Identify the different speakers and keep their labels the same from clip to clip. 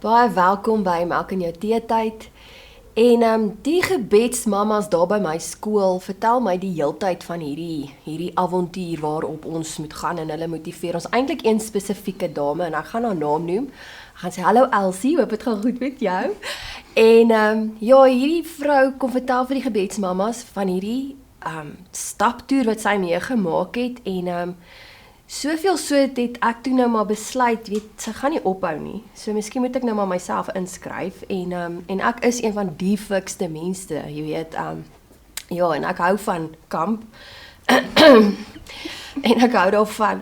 Speaker 1: Baie welkom by Melk in jou teetyd. En die gebedsmamas daar by my skool vertel my die heeltyd van hierdie avontuur waarop ons moet gaan en hulle motiveer ons. Eintlik een spesifieke dame en ek gaan haar naam noem. Ek gaan sê hallo Elsie, hoop dit gaan goed met jou. En ja, hierdie vrou kom vertel vir die gebedsmamas van hierdie staptoer wat sy meegemaak het en soveel so het ek toe nou maar besluit, sy gaan nie ophou nie. So miskien moet ek nou maar myself inskryf en ek is een van die fikste mense, jy weet. Ja, en ek hou van kamp. En ek hou daarvan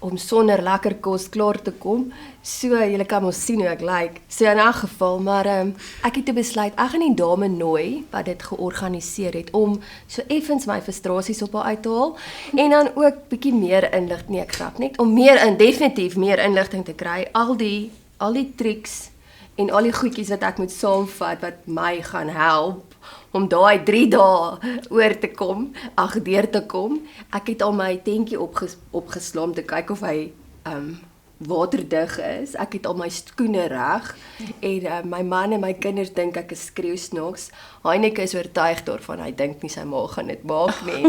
Speaker 1: om sonder lekker kos klaar te kom. So, julle kan ons sien hoe ek lyk. So in elk geval, maar ek het toe besluit, ek gaan die dame nooi wat dit georganiseer het, om so effens my frustrasies op haar uit te haal, en dan ook bietjie meer inligting, nee ek grap net, om definitief meer inligting te kry, al die triks en al die goedjies wat ek moet saamvat, wat my gaan help, om daai 3 dae deur te kom. Ek het al my tentjie opgeslaan om te kyk of hy waterdig is. Ek het al my skoene reg en my man en my kinders dink ek is skreeusnaaks. Heineke is oortuig daarvan, hy dink nie sy ma gaan dit maak nie.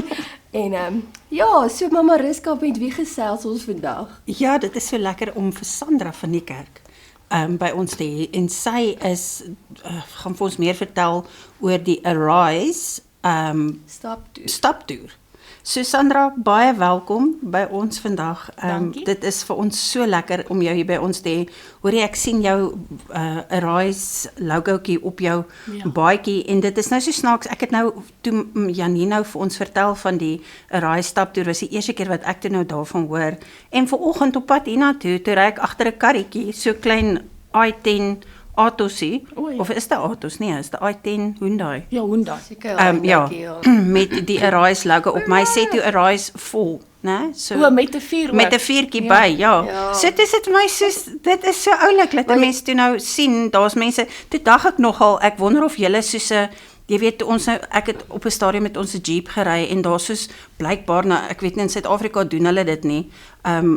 Speaker 1: En ja, so Mama Riska, met wie gesels ons vandag?
Speaker 2: Ja, dit is so lekker om vir Sandra van die kerk by ons te hê, en sy gaan vir ons meer vertel oor die Arise staptoer. So Sandra, baie welkom by ons vandag. Dit is vir ons so lekker om jou hier by ons te hê. Hoor jy, ek sien jou Arise logootjie op jou baadjie, en dit is nou so snaaks. Ek het nou, toe Janine vir ons vertel van die Arise staptoer, was die eerste keer wat ek toe nou daarvan hoor, en vanoggend op pad hiernatoe, toe ry ek agter 'n karretjie, so klein i10 Atosie, of is dit Atos? Nee, is dit i10 Hyundai?
Speaker 3: Ja, Hyundai.
Speaker 2: Met die Arise logo op my, sê toe Arise vol, né? So
Speaker 3: met 'n vuur.
Speaker 2: Met 'n vuurtjie by, ja. So dis dit my soos, dit is so oulik, dat mense toe nou sien, daar's mense, toe dink ek nogal, ek wonder of julle soos 'n, jy weet, ek het op 'n stadium met ons 'n Jeep gery, en daar soos, blykbaar, ek weet nie, in Suid-Afrika doen hulle dit nie,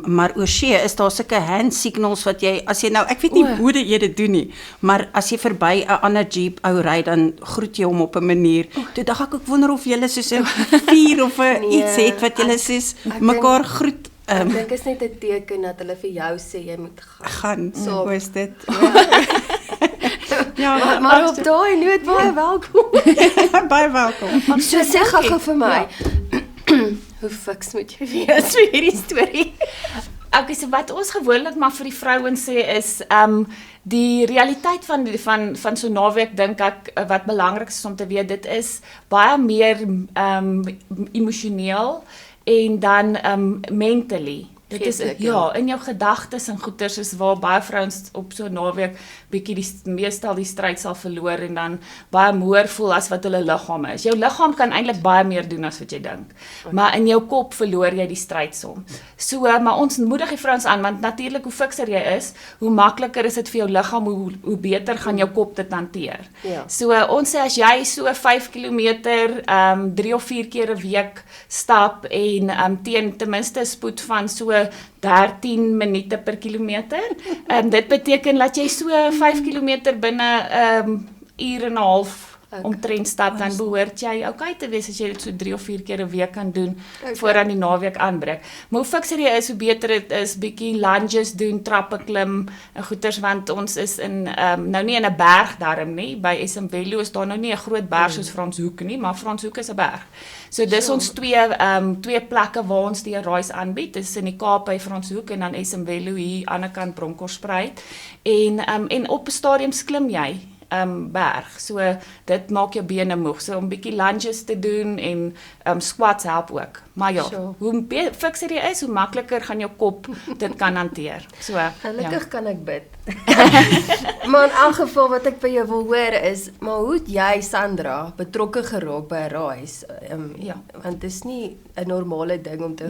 Speaker 2: maar oor see is daar sulke hand signals wat jy, as jy nou, ek weet nie hoe jy dit doen nie, maar as jy verby 'n ander Jeep ou ry, dan groet jy hom op 'n manier. Toe dink ek wonder of julle soos 'n vuur of iets het wat julle soos mekaar groet.
Speaker 1: Ek dink is net 'n teken dat hulle vir jou sê jy moet gaan.
Speaker 2: So is dit.
Speaker 1: Ja, maar op daai noot, baie welkom.
Speaker 2: Baie welkom.
Speaker 1: So sê gou vir my, hoe fiks moet jy wees vir hierdie storie?
Speaker 3: Okay, so wat ons gewoonlik maar vir die vrouens sê is, die realiteit van so naweek, dink ek, wat belangrik is om te weet, dit is baie meer emosioneel en dan mentally. Dit is, ja, in jou gedagtes en goeters is waar baie vrouens op so 'n naweek bietjie meestal die stryd sal verloor en dan baie moer voel as wat hulle liggaam is. Jou liggaam kan eintlik baie meer doen as wat jy dink. Maar in jou kop verloor jy die stryd soms. So, maar ons moedig die vrouens aan, want natuurlik hoe fikser jy is, hoe makliker is dit vir jou liggaam, hoe beter gaan jou kop dit hanteer.
Speaker 1: Ja.
Speaker 3: So, ons sê as jy so 5 kilometer 3 of 4 keer 'n week stap en teen ten minste 'n spoed van so 13 minute per kilometer. Dit beteken dat jy so 5 kilometer binne uur en 'n half omtrent stap, dan behoort jy okay te wees as jy dit so 3 of 4 keer 'n week kan doen, voordat die naweek aanbreek. Maar hoe fikser jy is, hoe beter dit is, bietjie lunges doen, trappe klim en goeters, want ons is nou nie in 'n berg darm nie, by Esemvelo is daar nou nie 'n groot berg soos Franshoek nie, maar Franshoek is 'n berg. So dis ons twee plekke waar ons die Arise aanbied, dis in die Kaap by Franshoek en dan Esemvelo hier aan die ander kant Bronkhorstspruit, en op 'n stadium klim jy berg, so dit maak jou bene moeg, so om bietjie lunges te doen en squats help ook, maar ja, hoe fikser jy is, hoe makliker gaan jou kop dit kan hanteer, so
Speaker 1: gelukkig kan ek bid. Maar in elk geval wat ek by jou wil hoor is, maar hoe het jy, Sandra, betrokke geraak by Arise? Want dit is nie 'n normale ding om te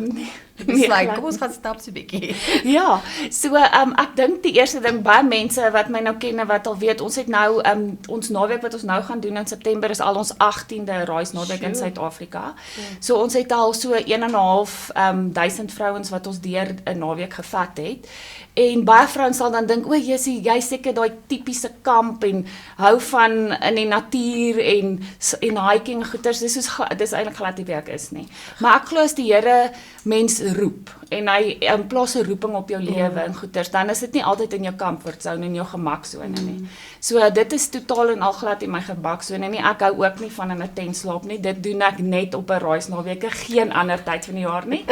Speaker 1: Dis like, kom ons gaan stap so 'n bietjie.
Speaker 3: Ja, so ek dink die eerste ding baie mense wat my nou ken en wat al weet, ons het nou ons naweek wat ons nou gaan doen in September is al ons 18de Rise naweek in Suid-Afrika. So ons het al so 1.500 vrouens wat ons deur 'n naweek gevat het. En baie vrouens sal dan dink, o, jy seker daai tipiese kamp en hou van in die natuur en hiking en goeters. Dis eintlik glad nie wie ek is nie. Maar ek glo as die Here mens roep en hy plaas 'n roeping op jou lewe en goeters, dan is dit nie altyd in jou comfort zone en jou gemaksone nie. So dit is totaal en al glad in my gemaksone nie. Ek hou ook nie van in 'n tent slaap nie. Dit doen ek net op 'n Rise naweke, geen ander tyd van die jaar nie.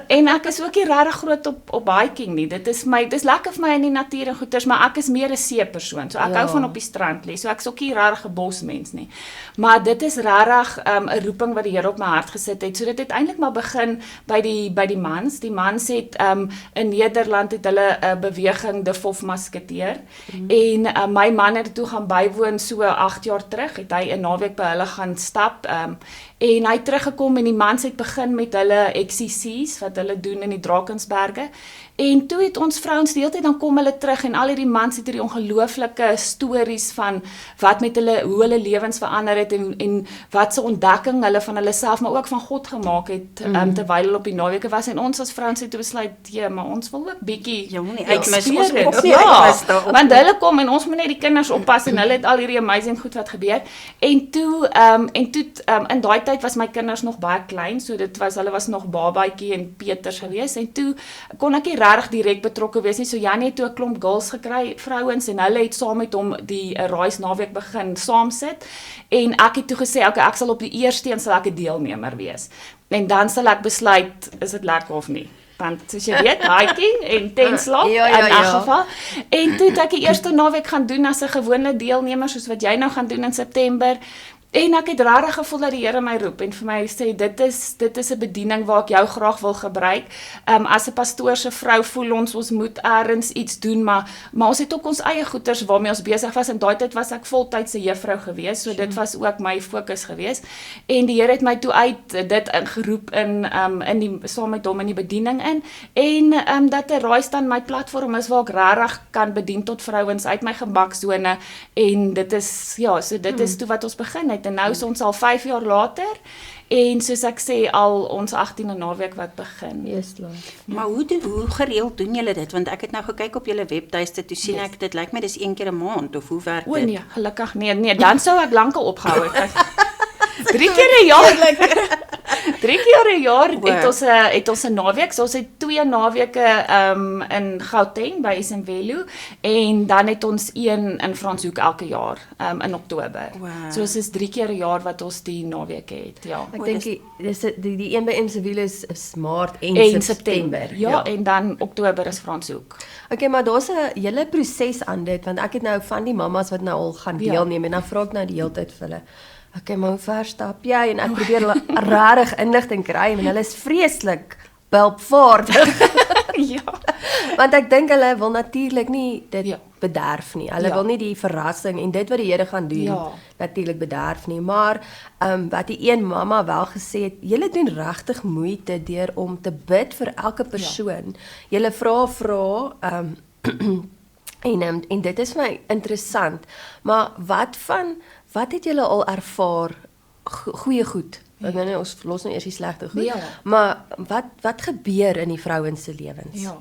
Speaker 3: En ek is ook nie regtig groot op hiking nie. Dis lekker vir my in die natuur en goeters, maar ek is meer 'n see persoon. So ek hou van op die strand lê. So ek is ook nie regtig 'n bosmens nie. Maar dit is regtig 'n roeping wat die Here op my hart gesit het. So dit het eintlik maar begin by die mans. Die mans het in Nederland het hulle 'n beweging De Fof Musketeer. En my man het toe gaan bywoon so 8 jaar terug. Het hy 'n naweek by hulle gaan stap. En hy het teruggekom en die mans het begin met hulle XCC's wat hulle doen in die Drakensberge. En toe het ons vrouens die hele tyd dan kom hulle terug en al hierdie mans het hierdie ongelooflike stories van wat met hulle, hoe hulle lewens verander het en wat se ontdekking hulle van hulle self, maar ook van God gemaak het terwyl hulle op die naweke was. En ons as vrouens het toe besluit, maar ons wil ook bietjie want hulle kom en ons moet net die kinders oppas en hulle het al hierdie amazing goed wat gebeur. En toe in daai tyd was my kinders nog baie klein, so hulle was nog babatjie en Peters gewees en toe kon ek nie regtig direk betrokke wees nie. So Janie het toe 'n klomp girls gekry, vrouens, en hulle het saam met hom die Rise naweek begin saamsit. En ek het toe gesê, okay, ek sal op die eerste een sal ek 'n deelnemer wees. En dan sal ek besluit, is dit lekker of nie. Want soos jy weet, hiking en tentslaap in elk geval. En toe het ek die eerste naweek gaan doen as 'n gewone deelnemer, soos wat jy nou gaan doen in September. En ek het regtig gevoel dat die Here my roep en vir my sê, dit is 'n bediening waar ek jou graag wil gebruik. As 'n pastoor se vrou voel ons moet eers iets doen, maar ons het ook ons eie goeders waarmee ons besig was. In daai tyd was ek voltydse juffrou gewees, so dit was ook my fokus gewees. En die Here het my toe uit dit ingeroep saam met hom in die bediening in. En dat 'n Rise dan my platform is waar ek regtig kan bedien tot vrouens uit my gemaksone. En dit is toe wat ons begin het. En nou is ons al 5 jaar later en soos ek sê al ons 18de naweek wat begin.
Speaker 1: Yes,
Speaker 2: maar hoe gereeld doen julle dit? Want ek het nou gekyk op julle webtuiste, toe sien ek dit lyk my dis 1 keer 'n maand of hoe werk dit?
Speaker 3: O nee, gelukkig nee, dan sou ek lankal opgehou het. 3 keer 'n jaar. 3 keer 'n jaar het ons 'n naweek. So ons het 2 naweke in Gauteng by Isimvelo en dan het ons 1 in Franshoek elke jaar in Oktober.
Speaker 2: Wow.
Speaker 3: So dit is 3 keer 'n jaar wat ons die naweke het. Ja.
Speaker 1: Ek dink die een by Isimvelo is Maart en September.
Speaker 3: Ja, en dan Oktober is Franshoek.
Speaker 1: Okay, maar daar's 'n hele proses aan dit, want ek het nou van die mammas wat nou al gaan deelneem en dan vra ek nou die hele tyd vir hulle, okay, maar hoe ver stap jy? En ek probeer regtig inligting kry en hulle is vreeslik behulpvaardig.
Speaker 3: Ja.
Speaker 1: Want ek dink hulle wil natuurlik nie dit bederf nie. Hulle wil nie die verrassing en dit wat die Here gaan doen natuurlik bederf nie. Maar wat die een mamma wel gesê het, julle doen regtig moeite deur om te bid vir elke persoon. Julle vra en dit is vir my interessant. Maar wat het julle al ervaar goeie goed? Ek nou ons los nou eers die slegte goed.
Speaker 3: Ja.
Speaker 1: Maar wat gebeur in die vrouens se lewens?
Speaker 3: Ja.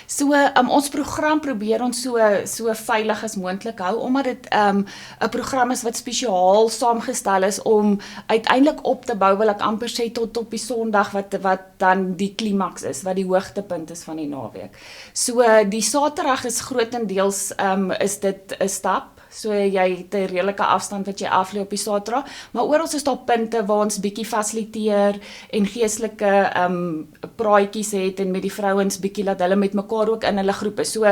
Speaker 3: So ons program probeer ons so veilig as moontlik hou omdat dit 'n program is wat spesiaal saamgestel is om uiteindelik op te bou, wil ek amper sê, tot op die Sondag wat dan die klimaks is, wat die hoogtepunt is van die naweek. So die Saterdag is grootendeels is dit 'n stap. So jy het 'n redelike afstand wat jy aflê op die Saterdag, maar oral is daar punte waar ons bietjie fasiliteer en geestelike praatjies het en met die vrouens bietjie laat hulle met mekaar ook in hulle groepe. So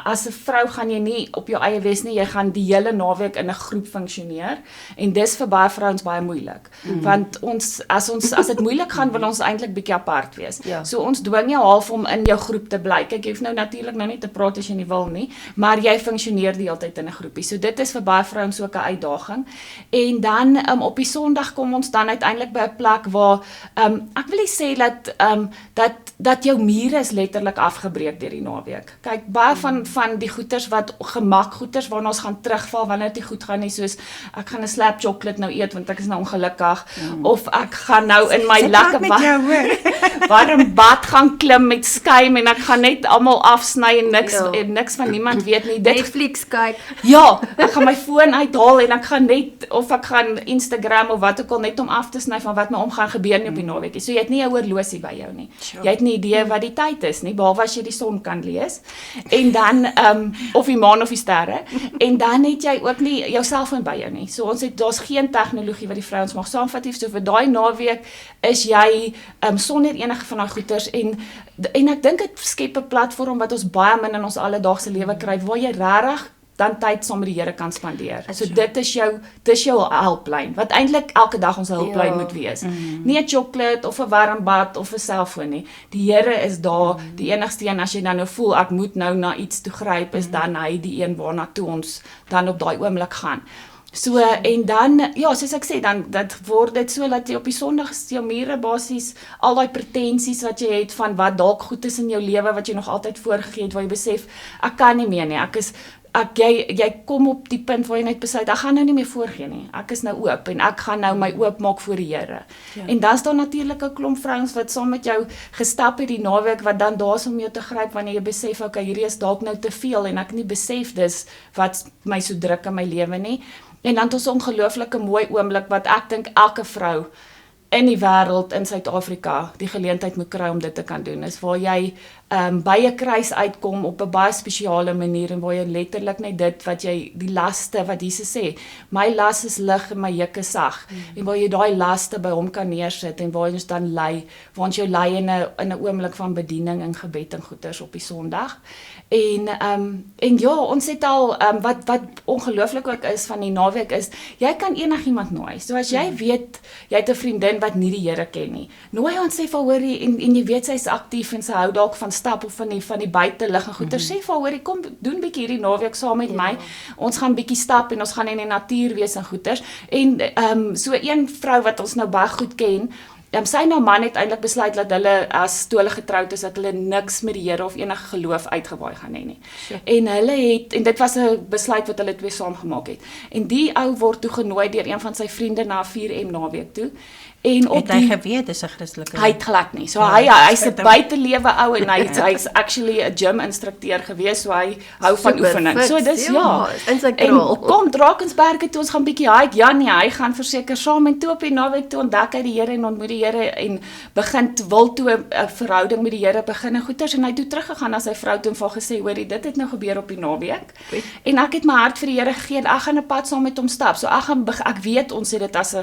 Speaker 3: as 'n vrou gaan jy nie op jou eie wees nie, jy gaan die hele naweek in 'n groep funksioneer en dis vir baie vrouens baie moeilik. Want as dit moeilik gaan, wil ons eintlik bietjie apart wees.
Speaker 1: Ja.
Speaker 3: So ons dwing jou half om in jou groep te bly. Kyk, jy hoef nou natuurlik nou nie te praat as jy nie wil nie, maar jy funksioneer die hele tyd in 'n groep. snoepie. So dit is vir baie vrouens ook 'n uitdaging. En dan op die Sondag kom ons dan uiteindelik by 'n plek waar ek wil nie sê dat jou mure is letterlik afgebreek deur die naweek. Kyk, baie van die goeters wat gemakgoeters waarna ons gaan terugval wanneer dit goed gaan nie, soos ek gaan 'n slap chocolate nou eet want ek is nou ongelukkig, of ek gaan nou in my lekker warm bad gaan klim met skuim en ek gaan net almal afsny en niks van niemand weet nie.
Speaker 1: Netflix kyk.
Speaker 3: Ja, ek gaan my foon uithaal en ek gaan net, of ek gaan Instagram of wat ook al, net om af te sny van wat my omgaan gebeur nie op die naweek. So jy het nie 'n horlosie by jou nie. Jy het nie idee wat die tyd is nie, behalwe as jy die son kan lees. En dan of die maan of die sterre. En dan het jy ook nie jou selfoon by jou nie. So daar's geen tegnologie wat die vrouens mag saamvat nie. So vir daai naweek is jy sonder enige van daai goeters en ek dink dit skep 'n platform wat ons baie min in ons alledaagse lewe kry waar jy regtig dan tyd saam met die Here kan spandeer. So dit is jou hulplyn, wat eintlik elke dag ons hulplyn moet wees. Nie 'n chocolate of 'n warm bad of 'n selfoon nie. Die Here is daar, die enigste een as jy dan nou voel ek moet nou na iets toe gryp, is dan hy die een waarna toe ons dan op daai oomblik gaan. So, en dan, ja, soos ek sê, dan dat word dit so dat jy op die Sondag jou mure basies, al die pretensies wat jy het van wat dalk goed is in jou lewe, wat jy nog altyd voorgegee het, waar jy besef, ek kan nie meer nie, jy kom op die punt waar jy net besluit, ek gaan nou nie meer voorgee nie, ek is nou oop, en ek gaan nou my oop maak voor die Here. En dan is daar natuurlik 'n klomp vrouens wat saam met jou gestap het die naweek, wat dan daar is om jou te gryp, wanneer jy besef, okay, hierdie is dalk nou te veel, en ek nie besef dis wat my so druk in my lewe nie. En dan het ons 'n ongelooflike mooi oomblik, wat ek dink elke vrou in die wêreld, in Suid-Afrika, die geleentheid moet kry om dit te kan doen, is waar jy by 'n kruis uitkom op 'n baie spesiale manier, en waar jy letterlik net dit wat jy, die laste wat Jesus sê, my las is lig en my juk is sag, en waar jy daai laste by hom kan neersit, en waar ons dan lei, waar ons jou lei in 'n oomblik van bediening en gebed en goeders op die Sondag. En ja, ons het al, wat ongelooflik ook is van die naweek is, jy kan enigiemand nooi. So as jy weet, jy het 'n vriendin wat nie die Here ken nie, nooi ons, sê vir hoorie, en jy weet sy is aktief en sy hou dalk van stap of van die buitelug en goeie, sê vir hoorie, kom doen bietjie hierdie naweek saam met my. Ons gaan bietjie stap en ons gaan in die natuur wees en goeters. En so een vrou wat ons nou baie goed ken, sy nou man het eintlik besluit dat hulle, as toe hulle getroud is, dat hulle niks met die Here of enige geloof uitgewaai gaan hê nie. En en dit was 'n besluit wat hulle twee saam gemaak het. En die ou word toe genooi deur een van sy vriende na 'n 4M naweek toe. En op
Speaker 2: het hy geweet dis 'n Christelike?
Speaker 3: Hy het glad nie. So hy's 'n buitelewe ou, en hy's actually 'n gym instrukteur gewees, so hy hou van oefening. So dis
Speaker 1: in sy kraal.
Speaker 3: Kom Drakensberge toe, ons gaan bietjie hike. Janie, hy gaan verseker saam, en toe op die naweek toe ontdek hy die Here en ontmoet die Here en wil toe 'n verhouding met die Here begin en goeters, en hy het toe teruggegaan na sy vrou toe en vir gesê, hoorie, dit het nou gebeur op die naweek. En ek het my hart vir die Here gegee en ek gaan 'n pad saam met hom stap. So ek weet ons het dit as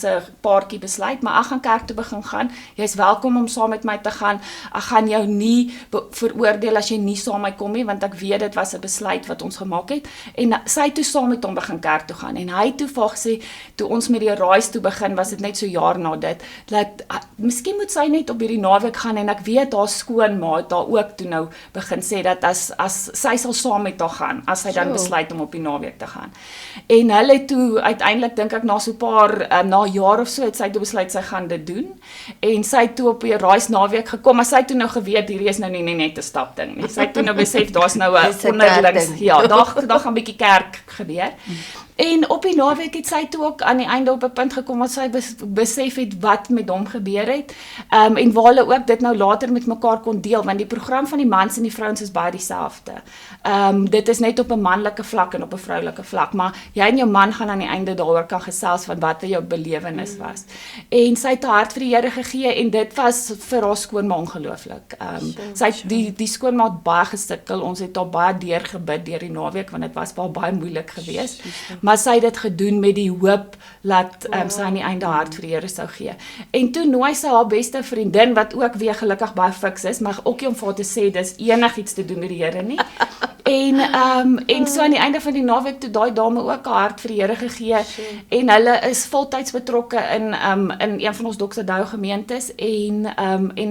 Speaker 3: 'n paartjie besluit, maar ek gaan kerk toe begin gaan. Jy's welkom om saam met my te gaan. Ek gaan jou nie veroordeel as jy nie saam met my kom nie, want ek weet dit was 'n besluit wat ons gemaak het. En sy toe saam met hom begin kerk toe gaan. En hy toe vir gesê, toe ons met die reis toe begin, was dit net so jaar na dit, dat miskien moet sy net op hierdie naweek gaan, en ek weet haar skoonma het daar ook toe nou begin sê dat as sy sal saam met haar gaan, as sy dan besluit om op die naweek te gaan. En hulle toe uiteindelik, dink ek na so 'n paar na 'n jaar of so, het sy toe besluit sy gaan dit doen, en sy toe op die reis naweek gekom, maar sy toe nou geweet hierdie is nou nie net 'n stap ding nie. Sy toe nou besef daar's nou 'n onderlings, daar gaan bietjie kerk gebeur. En op die naweek het sy toe ook aan die einde op 'n punt gekom wat sy besef het wat met hom gebeur het, en waar hulle ook dit nou later met mekaar kon deel, want die program van die mans en die vrouens is baie dieselfde. Dit is net op 'n manlike vlak en op 'n vroulike vlak, maar jy en jou man gaan aan die einde daaroor kan gesels van wat jou belewenis was. En sy het haar hart vir die Here gegee, en dit was vir haar skoonma ongelooflik. Sy het die skoonma het baie gesukkel, ons het haar baie deurgebid deur die naweek, want dit was baie moeilik geweest. Maar sy het dit gedoen met die hoop dat sy aan die einde hart vir die Here sou gee. En toe nooi sy haar beste vriendin, wat ook weer gelukkig baie fiks is, maar ook nie om vir haar te sê dis enigiets te doen met die Here nie. En so aan die einde van die naweek toe daai dame ook haar hart vir die Here gegee en hulle is voltyds betrokke in een van ons Doxadou gemeentes en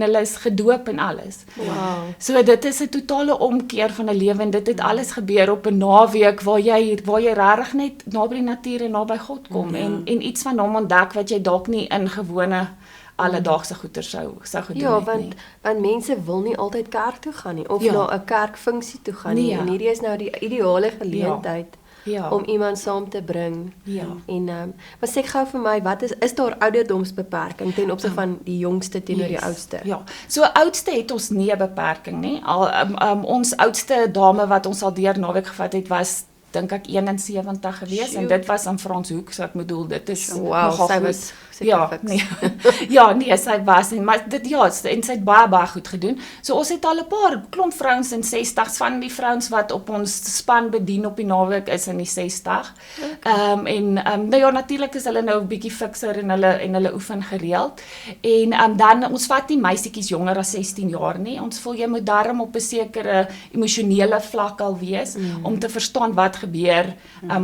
Speaker 3: hulle is gedoop en alles.
Speaker 1: Wow.
Speaker 3: So dit is 'n totale omkeer van 'n lewe en dit het alles gebeur op 'n naweek waar jy regtig net naby die natuur en naby God kom en iets van hom ontdek wat jy dalk nie in gewone alledaagse goeder sou gedoen
Speaker 1: Ja,
Speaker 3: het nie.
Speaker 1: want mense wil nie altyd kerk toe gaan nie of
Speaker 3: Ja.
Speaker 1: na 'n kerkfunksie toe gaan nie.
Speaker 3: Nee, ja.
Speaker 1: En hierdie is nou die ideale geleentheid
Speaker 3: Ja.
Speaker 1: om iemand saam te bring.
Speaker 3: Ja.
Speaker 1: En maar sê gou vir my, wat is daar ouderdomsbeperking ten opsigte van die jongste teenoor die oudste?
Speaker 3: Ja. So oudste het ons nie 'n beperking nie. Ons oudste dame wat ons al deur naweek gevat het was dink ek 71 gewees en dit was aan Frans Hoek, so ek bedoel dit is
Speaker 1: Wow,
Speaker 3: nogal
Speaker 1: sy
Speaker 3: goed.
Speaker 1: was seker fiks.
Speaker 3: Nee. Ja, nee, sy was en maar dit en sy het baie goed gedoen. So ons het al 'n paar klomp vrouens in 60s van die vrouens wat op ons span bedien op die naweek is in die 60. Nou ja, natuurlik is hulle nou 'n bietjie fikser en hulle oefen gereeld. En dan ons vat nie meisietjies jonger as 16 jaar nie. Ons voel jy moet darm op 'n sekere emosionele vlak al wees om te verstaan wat gebeur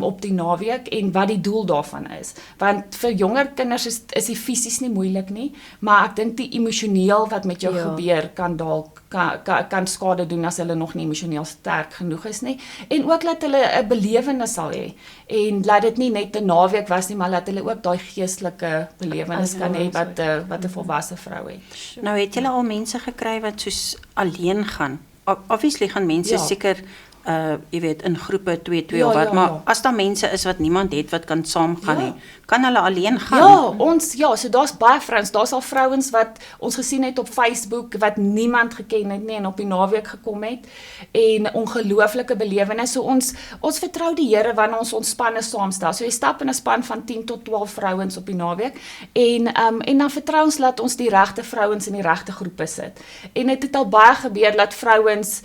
Speaker 3: op die naweek en wat die doel daarvan is. Want vir jonger kinders is die fisies nie moeilik nie, maar ek dink die emosioneel wat met jou gebeur kan dalk kan skade doen as hulle nog nie emosioneel sterk genoeg is nie. En ook dat hulle 'n belewenis sal hê. En laat dit nie net 'n naweek was nie, maar laat hulle ook daai geestelike belewenis kan hê wat 'n volwasse vrou het.
Speaker 2: Nou het julle al mense gekry wat soos alleen gaan. Obviously gaan mense seker jy weet in groepe 2 of wat, maar as daar mense is wat niemand het wat kan saamgaan nie, kan hulle alleen gaan.
Speaker 3: So daar's baie vrouens, daar's al vrouens wat ons gesien het op Facebook wat niemand geken het nie en op die naweek gekom het en ongelooflike belewenis. So ons vertrou die Here wanneer ons spanne saamstel. So jy stap in 'n span van 10 tot 12 vrouens op die naweek en dan vertrou ons dat ons die regte vrouens in die regte groepe sit. En dit het al baie gebeur dat vrouens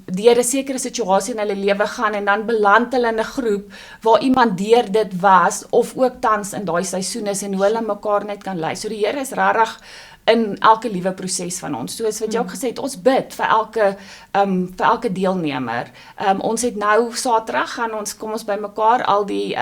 Speaker 3: deur 'n sekere situasie in hulle lewe gaan en dan beland hulle in 'n groep waar iemand deur dit was of ook tans in daai seisoen is en hoe hulle mekaar net kan lei. So die Here is regtig in elke liewe proses van ons. Soos wat jy ook gesê het, ons bid vir elke deelnemer. Ons het nou Saterdag kom ons bymekaar al die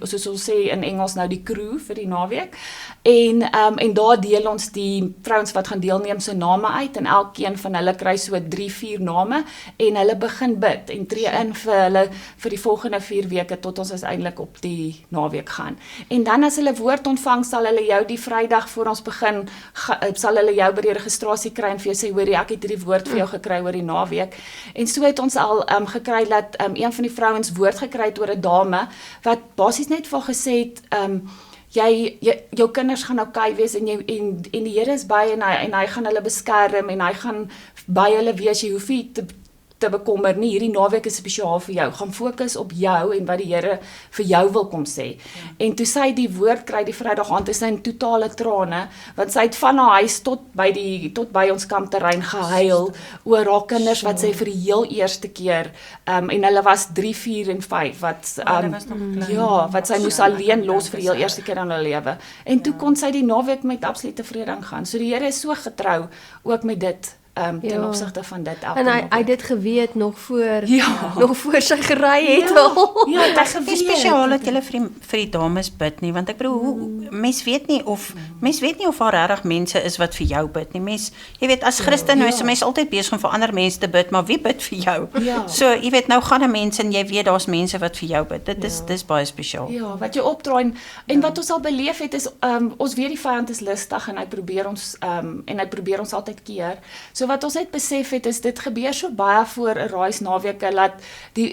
Speaker 3: soos ons sê in Engels nou die crew vir die naweek. En daar deel ons die vrouens wat gaan deelneem se name uit en elkeen van hulle kry so 3-4 name en hulle begin bid en tree in vir hulle vir die volgende 4 weke tot ons uiteindelik op die naweek gaan. En dan as hulle woord ontvang, sal hulle jou die Vrydag voor ons begin sal hulle jou by die registrasie kry en vir jou sê, hoorie, ek het hierdie woord vir jou gekry oor die naweek. En so het ons al gekry dat een van die vrouens woord gekry het oor 'n dame wat basies net vir gesê het, jou kinders gaan okay wees en die Here is by en hy gaan hulle beskerm en hy gaan by hulle wees, jy hoef nie te bekommer nie, hierdie naweek is spesiaal vir jou, gaan fokus op jou en wat die Here vir jou wil kom sê. En toe sy die woord kry die Vrydag aand, is sy in totale trane, want sy het van haar huis tot by ons kampterrein gehuil oor haar kinders wat sy vir die heel eerste keer, en hulle was 3, 4 en 5, wat sy moes alleen los vir die heel eerste keer in haar lewe. En toe kon sy die naweek met absolute vrede gaan. So die Here is so getrou, ook met dit, ten opsigte van dit elke
Speaker 1: En hy het dit geweet nog voor sy gery het al.
Speaker 3: Ja, dit is
Speaker 2: Dis spesiaal dat julle vir die dames bid nie, want ek bedoel, mens weet nie of daar regtig mense is wat vir jou bid nie. Jy weet, as Christen is mens altyd besig om vir ander mense te bid, maar wie bid vir jou?
Speaker 3: Ja.
Speaker 2: So, jy weet, nou gaan 'n mens en jy weet daar's mense wat vir jou bid. Dis baie spesiaal.
Speaker 3: Ja, wat jy opdraai en wat ons al beleef het is ons weet die vyand is listig en hy probeer ons altyd keer. So wat ons net besef het is dit gebeur so baie voor 'n Rise naweke dat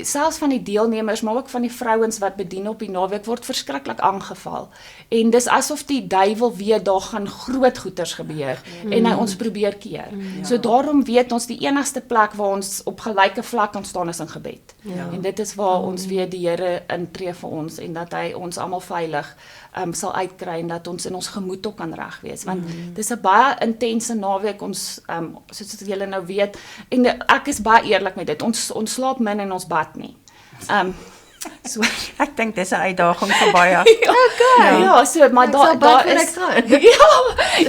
Speaker 3: selfs van die deelnemers maar ook van die vrouens wat bedien op die naweek word verskriklik aangeval. En dis asof die duiwel weet daar gaan groot goeters gebeur en hy ons probeer keer. So daarom weet ons die enigste plek waar ons op gelyke vlak kan staan is in gebed. En dit is waar ons weet die Here intree vir ons en dat hy ons almal veilig sal uitkry en dat ons in ons gemoed ook kan reg wees. Want dis 'n baie intense naweek ons soos julle nou weet en ek is baie eerlik met dit. Ons slaap min en ons bad nie. So
Speaker 2: Ek dink dis 'n uitdaging vir baie.
Speaker 3: ja, so maar
Speaker 1: Ek sal
Speaker 3: daar
Speaker 1: bid voor
Speaker 3: is
Speaker 1: ek gaan.
Speaker 3: ja,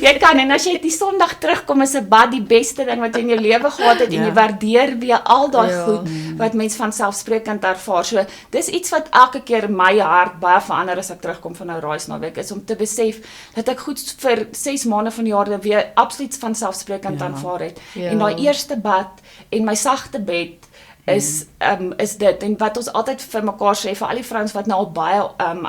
Speaker 3: jy kan en as jy die Sondag terugkom is 'n bad die beste ding wat jy in jou lewe gehad het en jy waardeer weer al daai goed wat mens van selfsprekend ervaar. So dis iets wat elke keer my hart baie verander as ek terugkom van nou Rise naweek is om te besef dat ek goed vir 6 maande van die jaar weer absoluut van selfsprekend aanvaar het.
Speaker 1: Ja.
Speaker 3: En daai eerste bad en my sagte bed is dit en wat ons altyd vir mekaar sê vir al die vrouens wat nou al baie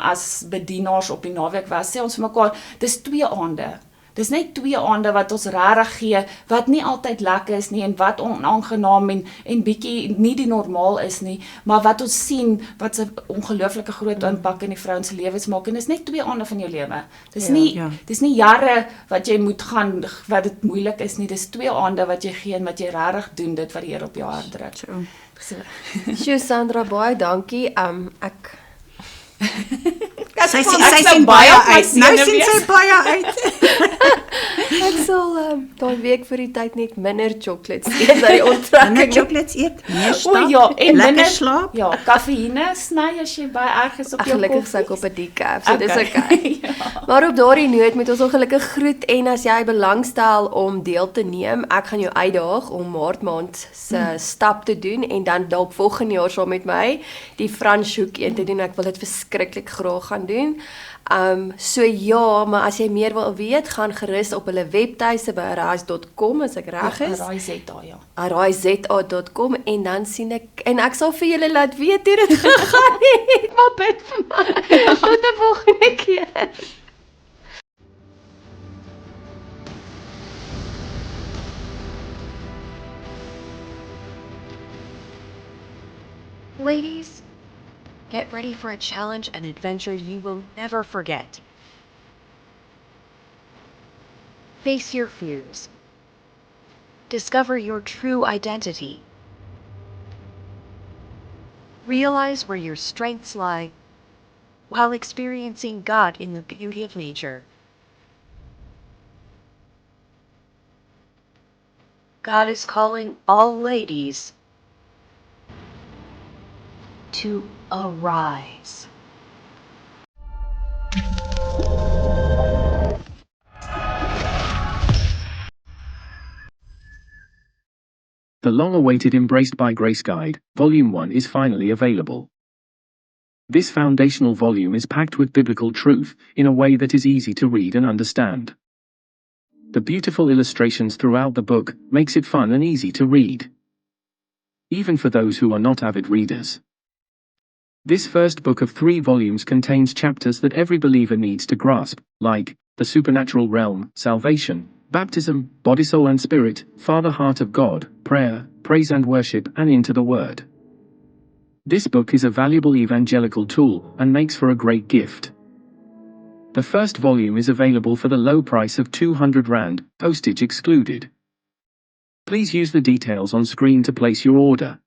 Speaker 3: as bedienaars op die naweek was, sê ons vir mekaar dis 2 aande. Dis net 2 aande wat ons regtig gee wat nie altyd lekker is nie en wat onaangenaam en bietjie nie die normaal is nie, maar wat ons sien wat 'n ongelooflike groot impak in die vrouens se lewens maak en dis net 2 aande van jou lewe. Dis nie jare wat jy moet gaan wat dit moeilik is nie. Dis 2 aande wat jy gee en wat jy regtig doen dit wat die Here op jou hart druk. So.
Speaker 1: Sjoe Sandra, baie dankie.
Speaker 2: Sy sien baie uit. Nou sien sy baie uit.
Speaker 1: Ek sal daai week vir die tyd net minder chocolates eet dat die onttrekking.
Speaker 2: Minder chocolates eet, meer
Speaker 3: O
Speaker 2: stap,
Speaker 3: ja, en
Speaker 2: lekker
Speaker 3: minder
Speaker 2: slaap.
Speaker 3: Ja, kafeïne sny as jy baie erg is op jou
Speaker 1: Gelukkig
Speaker 3: koffie.
Speaker 1: sê ek op 'n decaf, so dis okay.
Speaker 3: Ja.
Speaker 1: Maar op daardie noot moet ons ongelukkig groet en as jy belangstel om deel te neem, ek gaan jou uitdaag om Maart maand se stap te doen en dan dalk volgende jaar saam met my die Franshoek een te doen. Ek wil dit verskriklik graag gaan doen. So ja, maar as jy meer wil weet, gaan gerus op hulle webtuise by arise.com as ek reg is.
Speaker 3: RIZA, ja.
Speaker 1: arise.com en dan sien ek sal vir julle laat weet hoe dit gegaan het. Maar bid vir my. Tot die volgende keer.
Speaker 4: Ladies, get ready for a challenge and adventure you will never forget. Face your fears. Discover your true identity. Realize where your strengths lie while experiencing God in the beauty of nature. God is calling all ladies to arise.
Speaker 5: The long-awaited Embraced by Grace Guide, Volume 1 is finally available. This foundational volume is packed with biblical truth in a way that is easy to read and understand. The beautiful illustrations throughout the book makes it fun and easy to read, even for those who are not avid readers. This first book of 3 volumes contains chapters that every believer needs to grasp, like the supernatural realm, salvation, baptism, body, soul and spirit, Father, heart of God, prayer, praise and worship, and into the Word. This book is a valuable evangelical tool and makes for a great gift. The first volume is available for the low price of 200 Rand, postage excluded. Please use the details on screen to place your order.